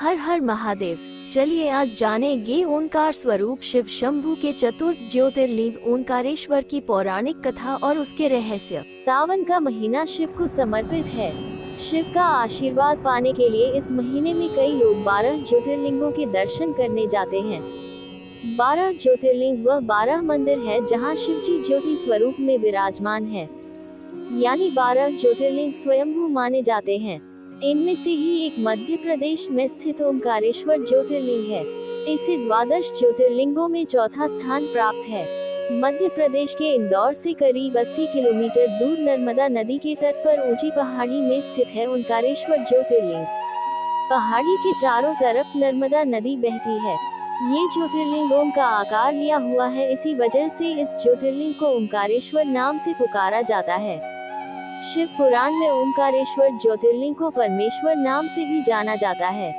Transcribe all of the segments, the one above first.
हर हर महादेव। चलिए आज जानेंगे ओंकार स्वरूप शिव शंभू के चतुर्थ ज्योतिर्लिंग ओंकारेश्वर की पौराणिक कथा और उसके रहस्य। सावन का महीना शिव को समर्पित है। शिव का आशीर्वाद पाने के लिए इस महीने में कई लोग 12 ज्योतिर्लिंगों के दर्शन करने जाते हैं। 12 ज्योतिर्लिंग वह 12 मंदिर है जहां शिव जी ज्योति स्वरूप में विराजमान है, यानी 12 ज्योतिर्लिंग स्वयंभू माने जाते हैं। इनमें से ही एक मध्य प्रदेश में स्थित ओंकारेश्वर ज्योतिर्लिंग है। इसे 12 ज्योतिर्लिंगों में चौथा स्थान प्राप्त है। मध्य प्रदेश के इंदौर से करीब 80 किलोमीटर दूर नर्मदा नदी के तट पर ऊंची पहाड़ी में स्थित है ओंकारेश्वर ज्योतिर्लिंग। पहाड़ी के चारों तरफ नर्मदा नदी बहती है। ये ज्योतिर्लिंग ओम का आकार लिया हुआ है, इसी वजह से इस ज्योतिर्लिंग को ओंकारेश्वर नाम से पुकारा जाता है। शिव पुराण में ओंकारेश्वर ज्योतिर्लिंग को परमेश्वर नाम से भी जाना जाता है।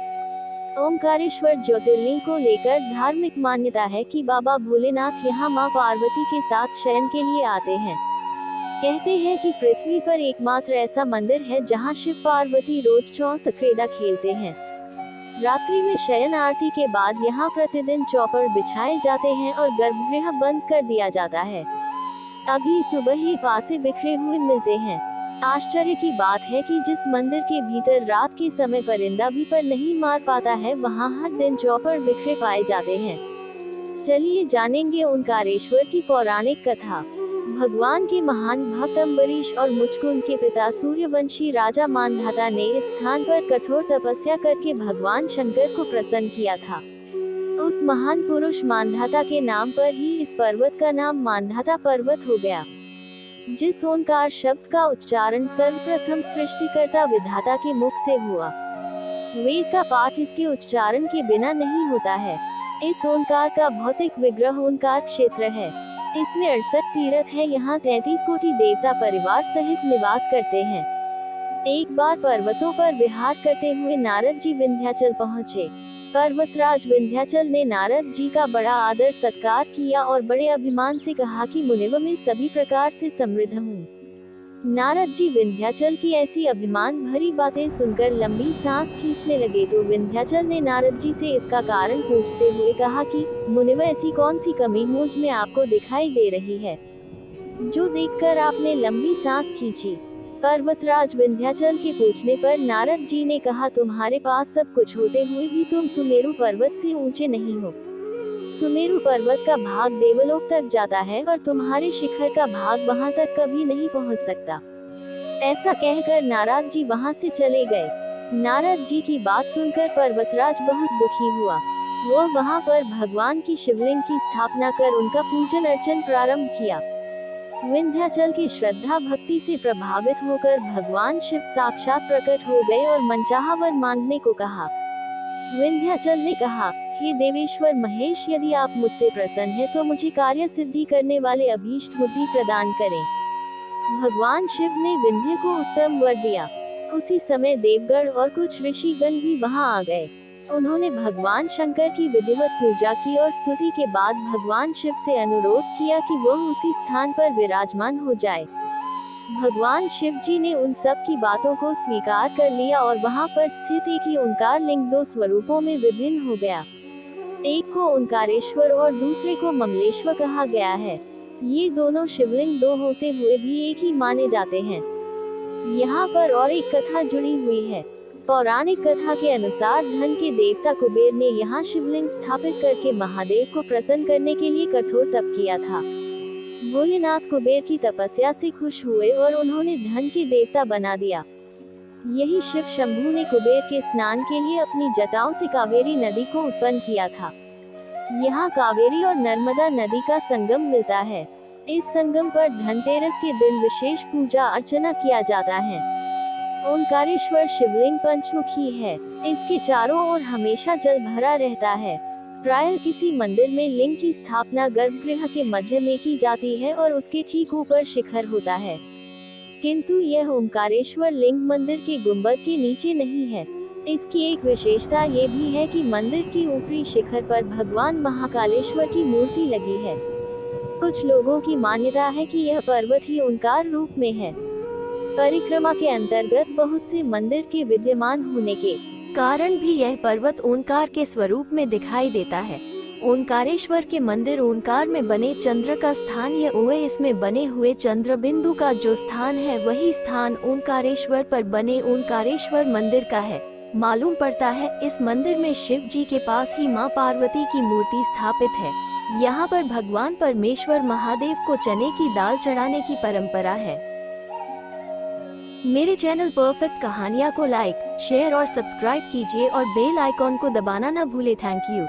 ओंकारेश्वर ज्योतिर्लिंग को लेकर धार्मिक मान्यता है कि बाबा भोलेनाथ यहाँ मां पार्वती के साथ शयन के लिए आते हैं। कहते हैं कि पृथ्वी पर एकमात्र ऐसा मंदिर है जहाँ शिव पार्वती रोज चौस क्रीड़ा खेलते हैं। रात्रि में शयन आरती के बाद यहाँ प्रतिदिन चौपर बिछाए जाते हैं और गर्भगृह बंद कर दिया जाता है। अगली सुबह ही पासे बिखरे हुए मिलते हैं। आश्चर्य की बात है कि जिस मंदिर के भीतर रात के समय परिंदा भी पर नहीं मार पाता है, वहाँ हर दिन चौपर बिखरे पाए जाते हैं। चलिए जानेंगे ओंकारेश्वर की पौराणिक कथा। भगवान के महान भक्त अम्बरीश और मुचकुंद के पिता सूर्यवंशी राजा मानधाता ने इस स्थान पर कठोर तपस्या करके भगवान शंकर को प्रसन्न किया था। उस महान पुरुष मानधाता के नाम पर ही इस पर्वत का नाम मानधाता पर्वत हो गया। जिस ओंकार शब्द का उच्चारण सर्वप्रथम सृष्टिकर्ता विधाता के मुख से हुआ, वेद का पाठ इसके उच्चारण के बिना नहीं होता है। इस ओंकार का भौतिक विग्रह ओंकार क्षेत्र है। इसमें 68 तीर्थ है। यहाँ 33 कोटि देवता परिवार सहित निवास करते हैं। एक बार पर्वतों पर विहार करते हुए नारद जी विंध्याचल पहुँचे। पर्वतराज विंध्याचल ने नारद जी का बड़ा आदर सत्कार किया और बड़े अभिमान से कहा कि मुनिव में सभी प्रकार से समृद्ध हूँ। नारद जी विंध्याचल की ऐसी अभिमान भरी बातें सुनकर लंबी सांस खींचने लगे तो विंध्याचल ने नारद जी से इसका कारण पूछते हुए कहा कि मुनिव, ऐसी कौन सी कमी मुझ में आपको दिखाई दे रही है जो देखकर आपने लंबी सांस खींची। पर्वतराज विंध्याचल के पूछने पर नारद जी ने कहा, तुम्हारे पास सब कुछ होते हुए भी तुम सुमेरु पर्वत से ऊंचे नहीं हो। सुमेरु पर्वत का भाग देवलोक तक जाता है और तुम्हारे शिखर का भाग वहां तक कभी नहीं पहुंच सकता। ऐसा कहकर नारद जी वहां से चले गए। नारद जी की बात सुनकर पर्वतराज बहुत दुखी हुआ। वह वहां पर भगवान की शिवलिंग की स्थापना कर उनका पूजन अर्चन प्रारंभ किया। विंध्याचल की श्रद्धा भक्ति से प्रभावित होकर भगवान शिव साक्षात प्रकट हो गए और मनचाहा वर मांगने को कहा। विंध्याचल ने कहा, हे देवेश्वर महेश, यदि आप मुझसे प्रसन्न हैं तो मुझे कार्य सिद्धि करने वाले अभीष्ट बुद्धि प्रदान करें। भगवान शिव ने विंध्य को उत्तम वर दिया। उसी समय देवगण और कुछ ऋषिगण भी वहां आ गए। उन्होंने भगवान शंकर की विधिवत पूजा की और स्तुति के बाद भगवान शिव से अनुरोध किया कि वह उसी स्थान पर विराजमान हो जाए। भगवान शिव जी ने उन सब की बातों को स्वीकार कर लिया और वहां पर स्थित एक ही ओंकार लिंग 2 स्वरूपों में विभिन्न हो गया। एक को ओंकारेश्वर और दूसरे को ममलेश्वर कहा गया है। ये दोनों शिवलिंग 2 होते हुए भी एक ही माने जाते हैं। यहाँ पर और एक कथा जुड़ी हुई है। पौराणिक कथा के अनुसार धन के देवता कुबेर ने यहाँ शिवलिंग स्थापित करके महादेव को प्रसन्न करने के लिए कठोर तप किया था। भोलेनाथ कुबेर की तपस्या से खुश हुए और उन्होंने धन के देवता बना दिया। यही शिव शंभू ने कुबेर के स्नान के लिए अपनी जटाओं से कावेरी नदी को उत्पन्न किया था। यहाँ कावेरी और नर्मदा नदी का संगम मिलता है। इस संगम पर धनतेरस के दिन विशेष पूजा अर्चना किया जाता है। ओंकारेश्वर शिवलिंग पंचमुखी है। इसके चारों ओर हमेशा जल भरा रहता है। प्रायः किसी मंदिर में लिंग की स्थापना गर्भगृह के मध्य में की जाती है और उसके ठीक ऊपर शिखर होता है, किंतु यह ओंकारेश्वर लिंग मंदिर के गुंबद के नीचे नहीं है। इसकी एक विशेषता ये भी है कि मंदिर के ऊपरी शिखर पर भगवान महाकालेश्वर की मूर्ति लगी है। कुछ लोगों की मान्यता है कि यह पर्वत ही ओंकार रूप में है। परिक्रमा के अंतर्गत बहुत से मंदिर के विद्यमान होने के कारण भी यह पर्वत ओंकार के स्वरूप में दिखाई देता है। ओंकारेश्वर के मंदिर ओंकार में बने चंद्र का स्थान यह ओएस में बने हुए चंद्र बिंदु का जो स्थान है वही स्थान ओंकारेश्वर पर बने ओंकारेश्वर मंदिर का है। मालूम पड़ता है इस मंदिर में शिव जी के पास ही मां पार्वती की मूर्ति स्थापित है। यहाँ पर भगवान परमेश्वर महादेव को चने की दाल चढ़ाने की परंपरा है। मेरे चैनल परफेक्ट कहानियाँ को लाइक, शेयर और सब्सक्राइब कीजिए और बेल आइकॉन को दबाना न भूले। Thank you.